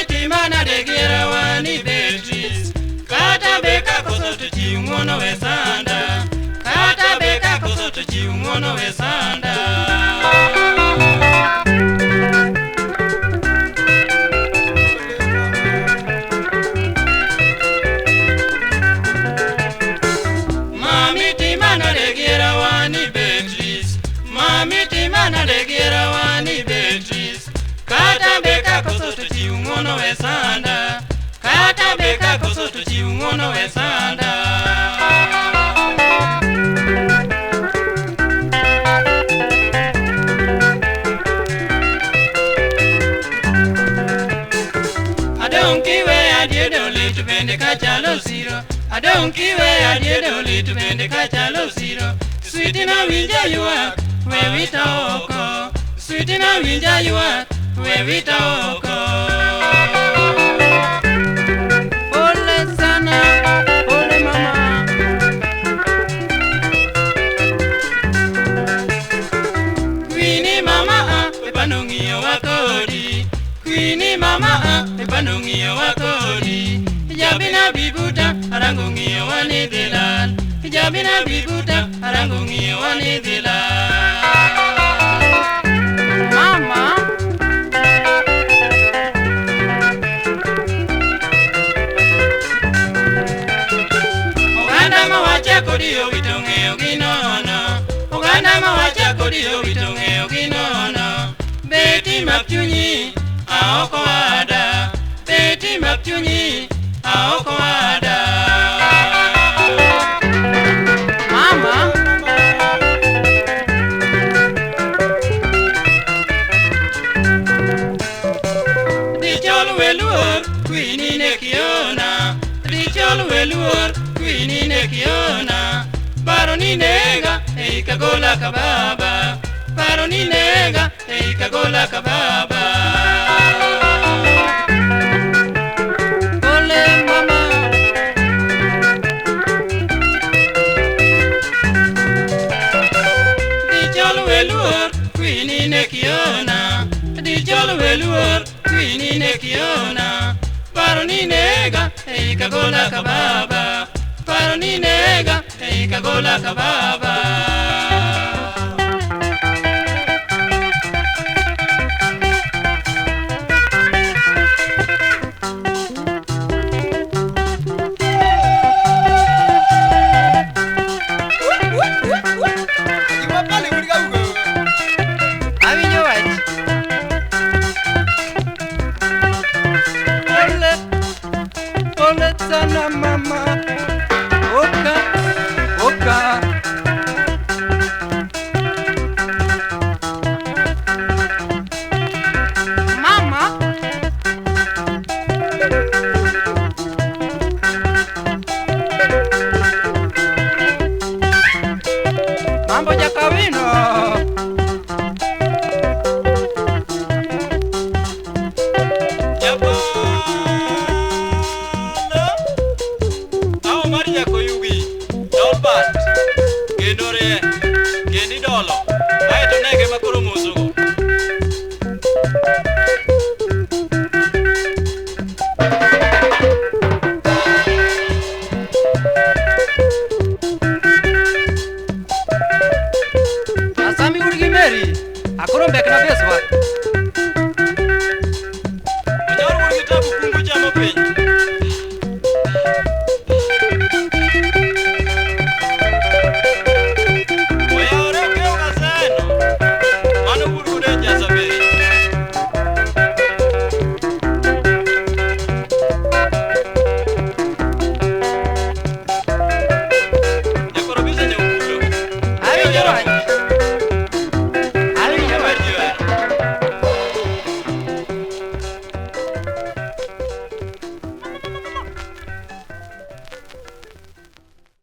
Mamiti mana de gira wani Beatrice. Kata beka koso tuchi ungono we sanda. Kata beka koso tuchi ungono we sanda. Mamiti mana de gira wani Beatrice. Mamiti mana de gira wani Beatrice. Kata beka koso tuchi ungono we sanda. Kata beka koso tuchi ungono we sanda. I don't care where I did only to bend the cachalo zero. I don't care where I did only to bend the cachalo zero. Sweet in a winja you are, where we talk. Sweet in a winja you are, where we talk. Ole sana, ole mama. Queenie mama, epanungi wakodi. Queenie mama, epanungi wakodi. Jabina bibuta, arangungi wani dilan. Jabina bibuta, arangungi wani dilan. Mama. Oganda mawacha kodiyo witonge oginono. Oganda mawacha kodiyo witonge oginono. Beti mapchunyi, aoko ada. Beti mapchunyi, aoko ada. Mama. Dichol weluor, Queenie ne kiona. Dichol weluor, Queenie ne kiona. Baroni nega, ei kagola kababa. Baroni nega, ei kagola kababa. Ole mama. Dichol weluor, Queenie ne kiona. Dichol weluor, Queenie ne kiona. Baroni nega, ei kagola kababa. Baroni nega, ei kagola kababa. Ole sana